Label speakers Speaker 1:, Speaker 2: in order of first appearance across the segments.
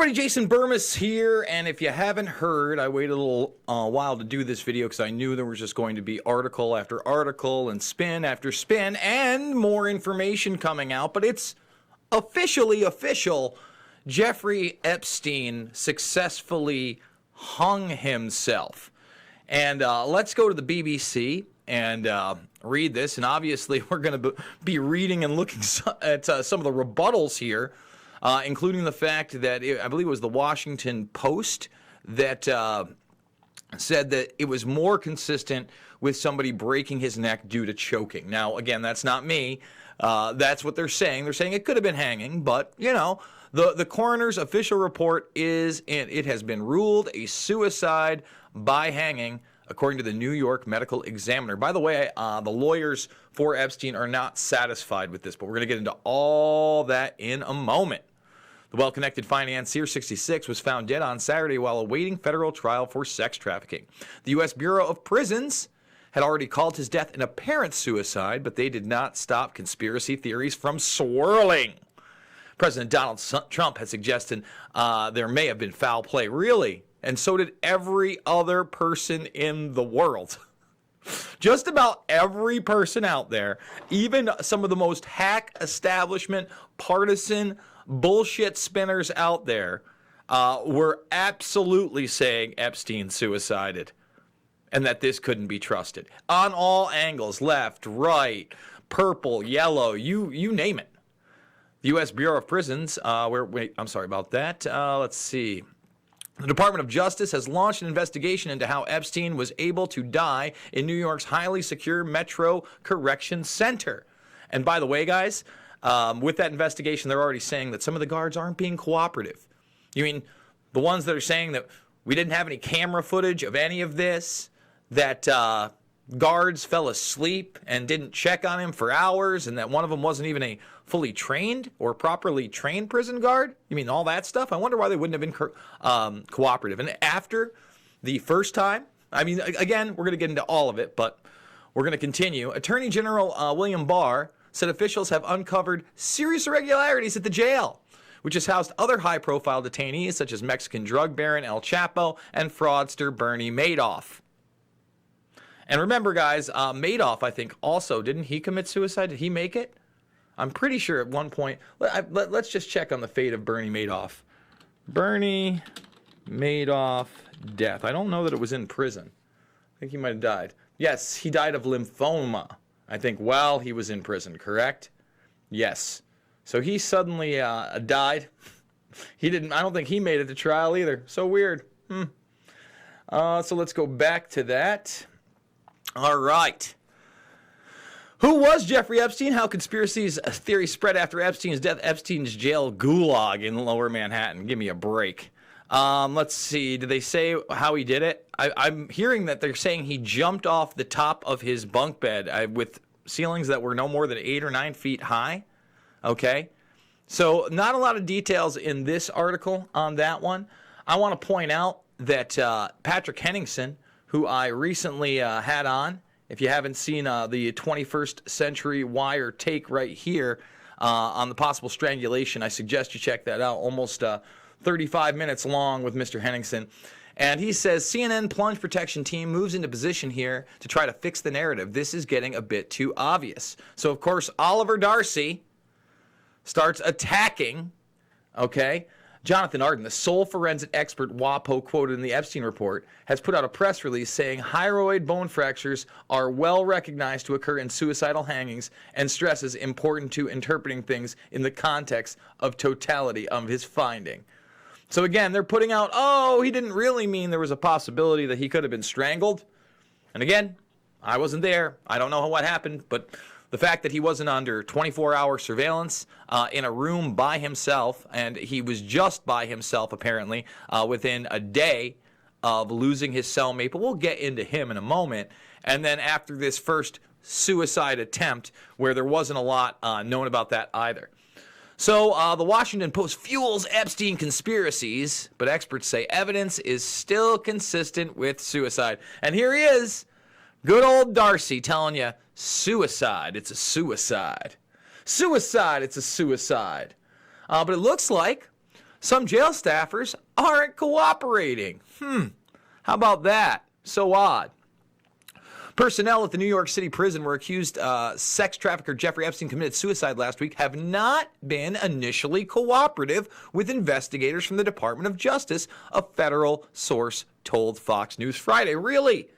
Speaker 1: Everybody, Jason Burmis here, and if you haven't heard, I waited a little while to do this video because I knew there was just going to be article after article and spin after spin and more information coming out, but it's officially official. Jeffrey Epstein successfully hung himself. And let's go to the BBC and read this, and obviously we're going to be reading and looking at some of the rebuttals here. Including the fact that I believe it was the Washington Post that said that it was more consistent with somebody breaking his neck due to choking. Now, again, that's not me. That's what they're saying. They're saying it could have been hanging, but, you know, the coroner's official report is it has been ruled a suicide by hanging, according to the New York Medical Examiner. By the way, the lawyers for Epstein are not satisfied with this, but we're going to get into all that in a moment. The well-connected financier, 66, was found dead on Saturday while awaiting federal trial for sex trafficking. The U.S. Bureau of Prisons had already called his death an apparent suicide, but they did not stop conspiracy theories from swirling. President Donald Trump had suggested there may have been foul play. Really? And so did every other person in the world. Just about every person out there, even some of the most hack establishment, partisan bullshit spinners out there, were absolutely saying Epstein suicided and that this couldn't be trusted. On all angles, left, right, purple, yellow, you name it. The U.S. Bureau of Prisons, I'm sorry about that. Let's see. The Department of Justice has launched an investigation into how Epstein was able to die in New York's highly secure Metro Correction Center. And by the way, guys, with that investigation, they're already saying that some of the guards aren't being cooperative. You mean the ones that are saying that we didn't have any camera footage of any of this, that guards fell asleep and didn't check on him for hours, and that one of them wasn't even a fully trained or properly trained prison guard? You mean all that stuff? I wonder why they wouldn't have been cooperative. And after the first time, I mean, again, we're going to get into all of it, but we're going to continue. Attorney General William Barr said officials have uncovered serious irregularities at the jail, which has housed other high-profile detainees such as Mexican drug baron El Chapo and fraudster Bernie Madoff. And remember, guys, Madoff, I think, also, didn't he commit suicide? Did he make it? I'm pretty sure at one point. Let's just check on the fate of Bernie Madoff. Bernie Madoff death. I don't know that it was in prison. I think he might have died. Yes, he died of lymphoma, I think, while he was in prison, correct? Yes. So he suddenly died. I don't think he made it to trial either. So weird. So let's go back to that. All right. Who was Jeffrey Epstein? How conspiracies theories spread after Epstein's death. Epstein's jail gulag in Lower Manhattan. Give me a break. Let's see. Did they say how he did it? I'm hearing that they're saying he jumped off the top of his bunk bed with ceilings that were no more than 8 or 9 feet high. Okay. So not a lot of details in this article on that one. I want to point out that Patrick Henningsen, who I recently had on, if you haven't seen the 21st Century Wire take right here on the possible strangulation, I suggest you check that out. Almost 35 minutes long with Mr. Henningsen. And he says, CNN plunge protection team moves into position here to try to fix the narrative. This is getting a bit too obvious. So, of course, Oliver Darcy starts attacking, okay? Jonathan Arden, the sole forensic expert WAPO quoted in the Epstein report, has put out a press release saying hyroid bone fractures are well recognized to occur in suicidal hangings and stresses important to interpreting things in the context of totality of his finding. So again, they're putting out, he didn't really mean there was a possibility that he could have been strangled. And again, I wasn't there. I don't know what happened, but the fact that he wasn't under 24-hour surveillance in a room by himself, and he was just by himself apparently within a day of losing his cellmate, but we'll get into him in a moment. And then after this first suicide attempt, where there wasn't a lot known about that either. So the Washington Post fuels Epstein conspiracies, but experts say evidence is still consistent with suicide. And here he is, good old Darcy, telling you, suicide, it's a suicide. Suicide, it's a suicide. But it looks like Some jail staffers aren't cooperating. How about that? So odd. Personnel at the New York City prison where accused sex trafficker Jeffrey Epstein committed suicide last week have not been initially cooperative with investigators from the Department of Justice, a federal source told Fox News Friday. Really?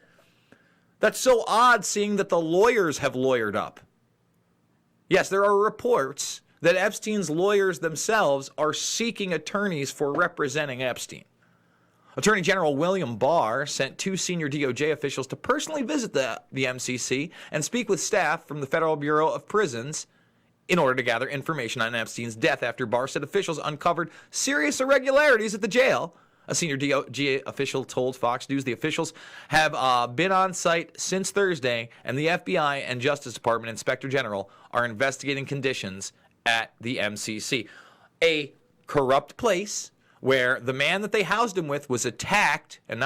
Speaker 1: That's so odd, seeing that the lawyers have lawyered up. Yes, there are reports that Epstein's lawyers themselves are seeking attorneys for representing Epstein. Attorney General William Barr sent 2 senior DOJ officials to personally visit the MCC and speak with staff from the Federal Bureau of Prisons in order to gather information on Epstein's death after Barr said officials uncovered serious irregularities at the jail. A senior DOJ official told Fox News the officials have been on site since Thursday, and the FBI and Justice Department Inspector General are investigating conditions at the MCC. A corrupt place where the man that they housed him with was attacked, and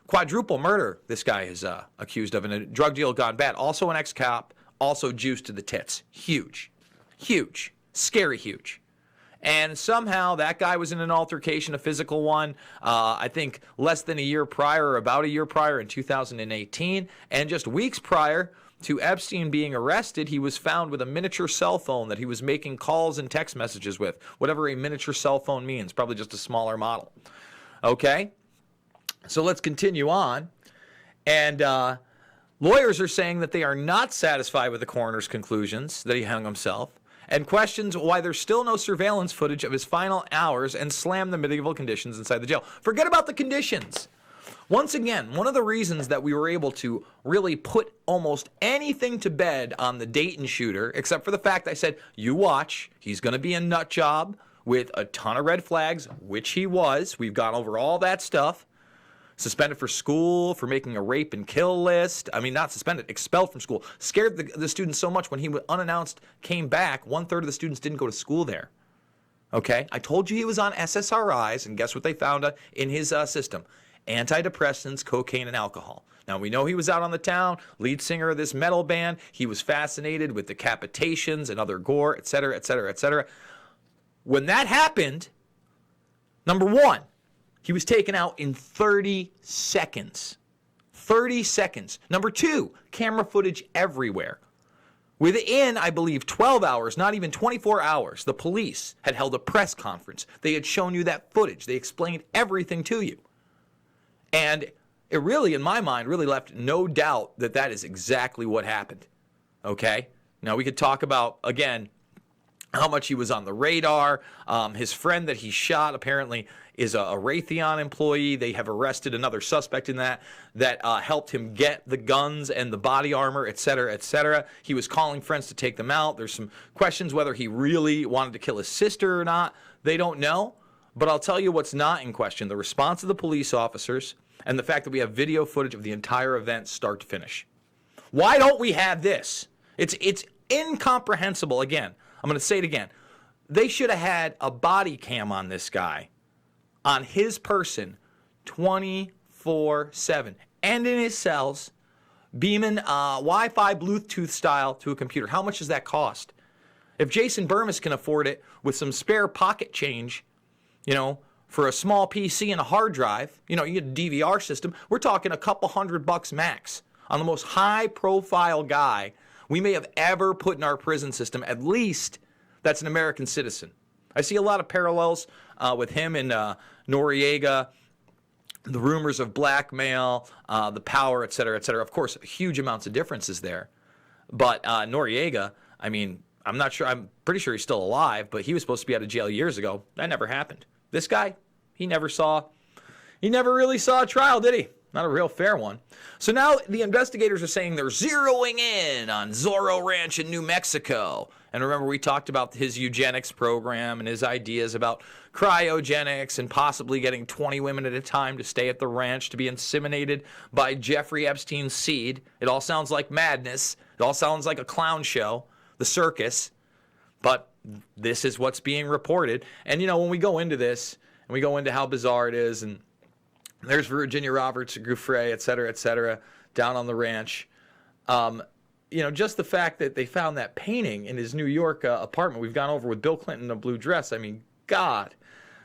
Speaker 1: quadruple murder this guy is accused of, and a drug deal gone bad. Also an ex-cop, also juiced to the tits. Huge. Huge. Scary huge. And somehow that guy was in an altercation, a physical one, I think less than a year prior, or about a year prior in 2018. And just weeks prior to Epstein being arrested, he was found with a miniature cell phone that he was making calls and text messages with. Whatever a miniature cell phone means, probably just a smaller model. Okay? So let's continue on. And lawyers are saying that they are not satisfied with the coroner's conclusions that he hung himself, and questions why there's still no surveillance footage of his final hours, and slam the medieval conditions inside the jail. Forget about the conditions. Once again, one of the reasons that we were able to really put almost anything to bed on the Dayton shooter, except for the fact I said, you watch, he's going to be a nut job with a ton of red flags, which he was. We've gone over all that stuff. Suspended for school, for making a rape and kill list. I mean, not suspended, expelled from school. Scared the students so much when he unannounced came back, 1/3 of the students didn't go to school there. Okay? I told you he was on SSRIs, and guess what they found in his system? Antidepressants, cocaine, and alcohol. Now, we know he was out on the town, lead singer of this metal band. He was fascinated with decapitations and other gore, etc., etc., etc. When that happened, number one, he was taken out in 30 seconds. 30 seconds. Number two, camera footage everywhere. Within, I believe, 12 hours, not even 24 hours, the police had held a press conference. They had shown you that footage. They explained everything to you. And it really, in my mind, really left no doubt that that is exactly what happened. Okay? Now, we could talk about, again, how much he was on the radar. His friend that he shot apparently is a Raytheon employee. They have arrested another suspect in that helped him get the guns and the body armor, et cetera, et cetera. He was calling friends to take them out. There's some questions whether he really wanted to kill his sister or not. They don't know. But I'll tell you what's not in question: the response of the police officers and the fact that we have video footage of the entire event start to finish. Why don't we have this? It's incomprehensible. Again, I'm going to say it again. They should have had a body cam on this guy, on his person, 24/7, and in his cells, beaming Wi-Fi, Bluetooth style to a computer. How much does that cost? If Jason Burmis can afford it with some spare pocket change, for a small PC and a hard drive, you get a DVR system, we're talking a couple $100 max on the most high-profile guy we may have ever put in our prison system. At least that's an American citizen. I see a lot of parallels with him and Noriega, the rumors of blackmail, the power, et cetera, et cetera. Of course, huge amounts of differences there. But Noriega, I'm not sure, I'm pretty sure he's still alive, but he was supposed to be out of jail years ago. That never happened. This guy, he never really saw a trial, did he? Not a real fair one. So now the investigators are saying they're zeroing in on Zorro Ranch in New Mexico. And remember, we talked about his eugenics program and his ideas about cryogenics and possibly getting 20 women at a time to stay at the ranch to be inseminated by Jeffrey Epstein's seed. It all sounds like madness. It all sounds like a clown show, the circus. But this is what's being reported. And, when we go into this and we go into how bizarre it is, and there's Virginia Roberts, Gouffre, et cetera, down on the ranch. Just the fact that they found that painting in his New York apartment we've gone over with Bill Clinton in a blue dress. God,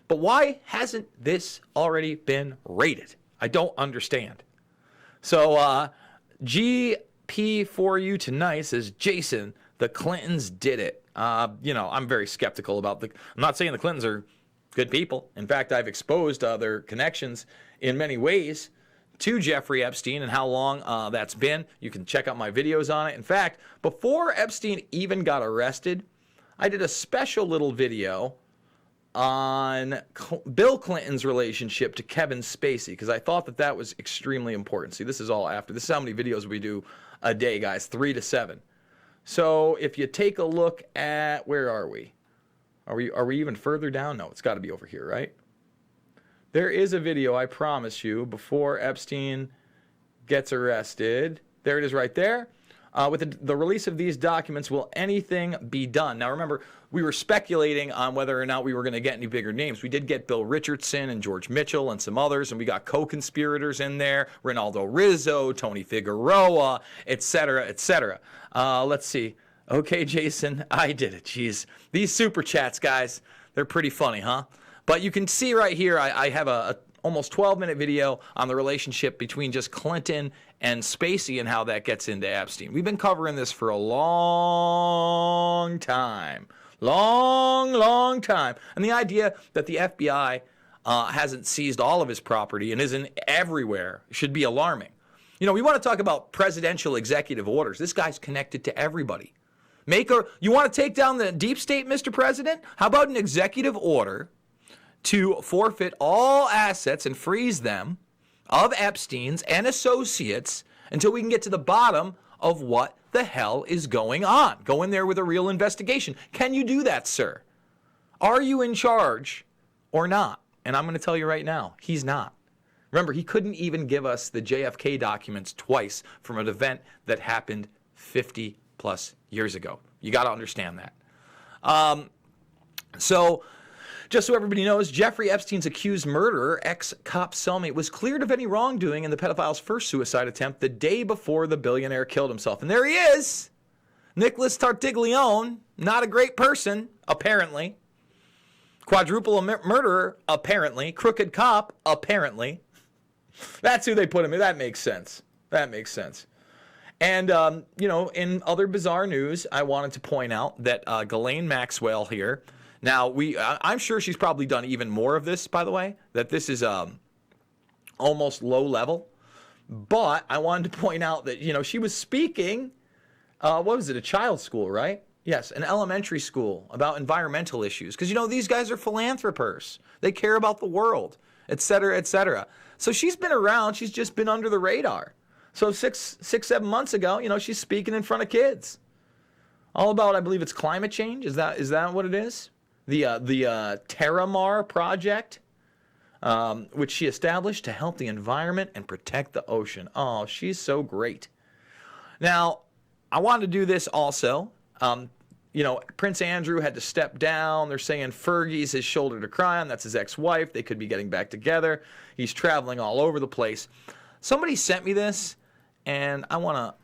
Speaker 1: But why hasn't this already been rated? I don't understand. So GP for you tonight says, Jason, the Clintons did it. I'm very skeptical about I'm not saying the Clintons are good people. In fact, I've exposed their connections in many ways to Jeffrey Epstein and how long that's been. You can check out my videos on it. In fact, before Epstein even got arrested, I did a special little video on Bill Clinton's relationship to Kevin Spacey because I thought that was extremely important. See, this is all after. This is how many videos we do a day, guys, 3 to 7. So if you take a look at, where are we? Are we even further down? No, it's got to be over here, right? There is a video, I promise you, before Epstein gets arrested. There it is right there. With the release of these documents, will anything be done? Now, remember, we were speculating on whether or not we were going to get any bigger names. We did get Bill Richardson and George Mitchell and some others, and we got co-conspirators in there, Ronaldo Rizzo, Tony Figueroa, etc., etc. Let's see. Okay, Jason, I did it. Jeez. These super chats, guys, they're pretty funny, huh? But you can see right here, I have a almost 12-minute video on the relationship between just Clinton and Spacey and how that gets into Epstein. We've been covering this for a long time. Long time. And the idea that the FBI hasn't seized all of his property and isn't everywhere should be alarming. You know, we want to talk about presidential executive orders. This guy's connected to everybody. You want to take down the deep state, Mr. President? How about an executive order to forfeit all assets and freeze them of Epstein's and associates until we can get to the bottom of what the hell is going on? Go in there with a real investigation. Can you do that, sir? Are you in charge or not? And I'm going to tell you right now, he's not. Remember, he couldn't even give us the JFK documents twice from an event that happened 50 plus years ago. You got to understand that. So just so everybody knows, Jeffrey Epstein's accused murderer, ex-cop cellmate, was cleared of any wrongdoing in the pedophile's first suicide attempt the day before the billionaire killed himself. And there he is, Nicholas Tartaglione, not a great person, apparently. Quadruple murderer, apparently. Crooked cop, apparently. That's who they put him in. That makes sense. That makes sense. And, in other bizarre news, I wanted to point out that Ghislaine Maxwell here. Now, I'm sure she's probably done even more of this, by the way, that this is almost low level. But I wanted to point out that, she was speaking, what was it, a child's school, right? Yes, an elementary school about environmental issues. Because, these guys are philanthropers. They care about the world, et cetera, et cetera. So she's been around. She's just been under the radar. So 7 months ago, she's speaking in front of kids. All about, I believe it's climate change. Is that what it is? The Terramar project, which she established to help the environment and protect the ocean. Oh, she's so great. Now, I wanted to do this also. Prince Andrew had to step down. They're saying Fergie's his shoulder to cry on. That's his ex-wife. They could be getting back together. He's traveling all over the place. Somebody sent me this, and I want to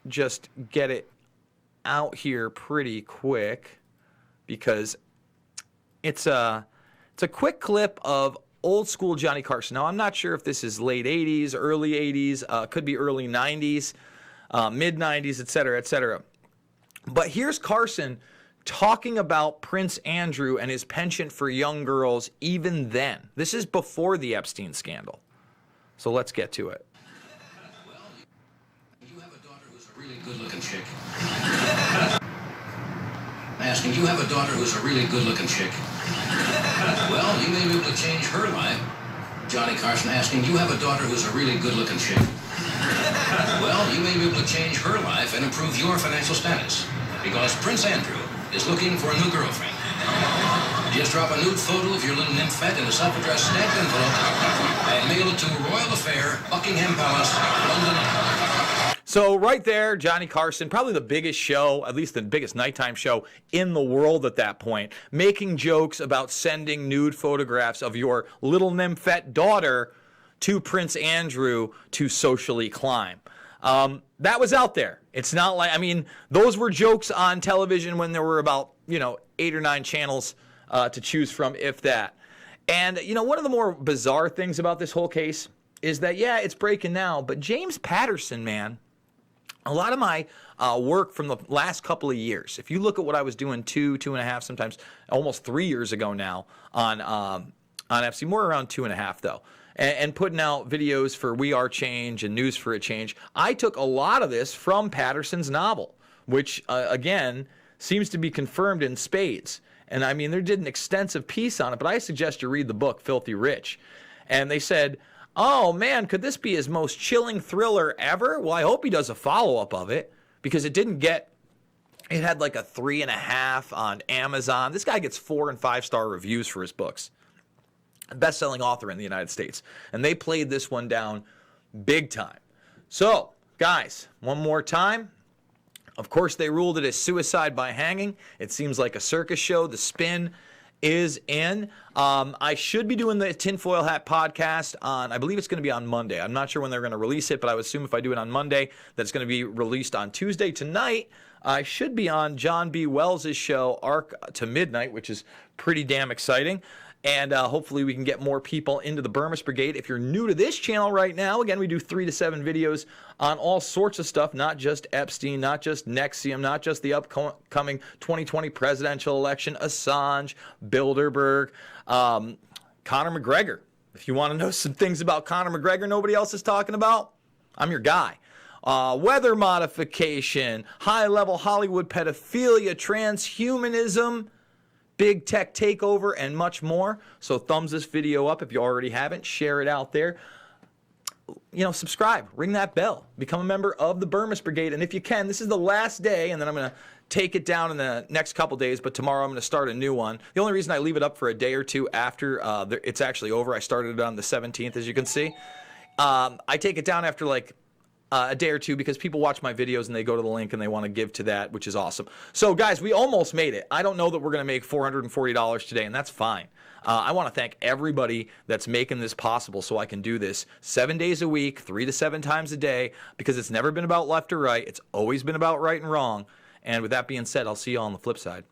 Speaker 1: just get it out here pretty quick because it's a quick clip of old school Johnny Carson. Now, I'm not sure if this is late 80s, early 80s, could be early 90s, mid 90s, et cetera, et cetera. But here's Carson talking about Prince Andrew and his penchant for young girls even then. This is before the Epstein scandal. So let's get to it.
Speaker 2: Well, you have a daughter who's a really good-looking chick. Asking, you have a daughter who's a really good-looking chick. Well, you may be able to change her life. Johnny Carson asking, you have a daughter who's a really good-looking chick. Well, you may be able to change her life and improve your financial status. Because Prince Andrew is looking for a new girlfriend. Just drop a nude photo of your little nymphette in a self-addressed stamped envelope and mail it to Royal Affair, Buckingham Palace, London.
Speaker 1: So right there, Johnny Carson, probably the biggest show, at least the biggest nighttime show in the world at that point, making jokes about sending nude photographs of your little nymphette daughter to Prince Andrew to socially climb. That was out there. It's not like, those were jokes on television when there were about, 8 or 9 channels to choose from, if that. And, you know, one of the more bizarre things about this whole case is that, yeah, it's breaking now, but James Patterson, man, a lot of my work from the last couple of years, if you look at what I was doing 2.5, sometimes almost 3 years ago now on FC, more around 2.5 though, and putting out videos for We Are Change and News for a Change, I took a lot of this from Patterson's novel, which, again, seems to be confirmed in spades. And I mean, they did an extensive piece on it, but I suggest you read the book, Filthy Rich. And they said, oh man, could this be his most chilling thriller ever? Well, I hope he does a follow-up of it, because it had like a 3.5 on Amazon. This guy gets 4 and 5-star reviews for his books. Best-selling author in the United States. And they played this one down big time. So, guys, one more time. Of course, they ruled it as suicide by hanging. It seems like a circus show. The spin is in. I should be doing the Tinfoil Hat podcast on, I believe it's going to be on Monday. I'm not sure when they're going to release it, but I would assume if I do it on Monday, that's going to be released on Tuesday. Tonight, I should be on John B. Wells' show, Arc to Midnight, which is pretty damn exciting. And hopefully we can get more people into the Burmese Brigade. If you're new to this channel right now, again, we do 3 to 7 videos on all sorts of stuff, not just Epstein, not just NXIVM, not just the upcoming 2020 presidential election, Assange, Bilderberg, Conor McGregor. If you want to know some things about Conor McGregor nobody else is talking about, I'm your guy. Weather modification, high-level Hollywood pedophilia, transhumanism, big tech takeover, and much more. So thumbs this video up if you already haven't. Share it out there. You know, subscribe, ring that bell, become a member of the Burmese Brigade. And if you can, this is the last day, and then I'm going to take it down in the next couple days, but tomorrow I'm going to start a new one. The only reason I leave it up for a day or two after it's actually over, I started it on the 17th, as you can see. I take it down after like a day or two because people watch my videos and they go to the link and they want to give to that, which is awesome. So guys, we almost made it. I don't know that we're going to make $440 today, and that's fine. I want to thank everybody that's making this possible so I can do this 7 days a week, 3 to 7 times a day, because it's never been about left or right. It's always been about right and wrong. And with that being said, I'll see you all on the flip side.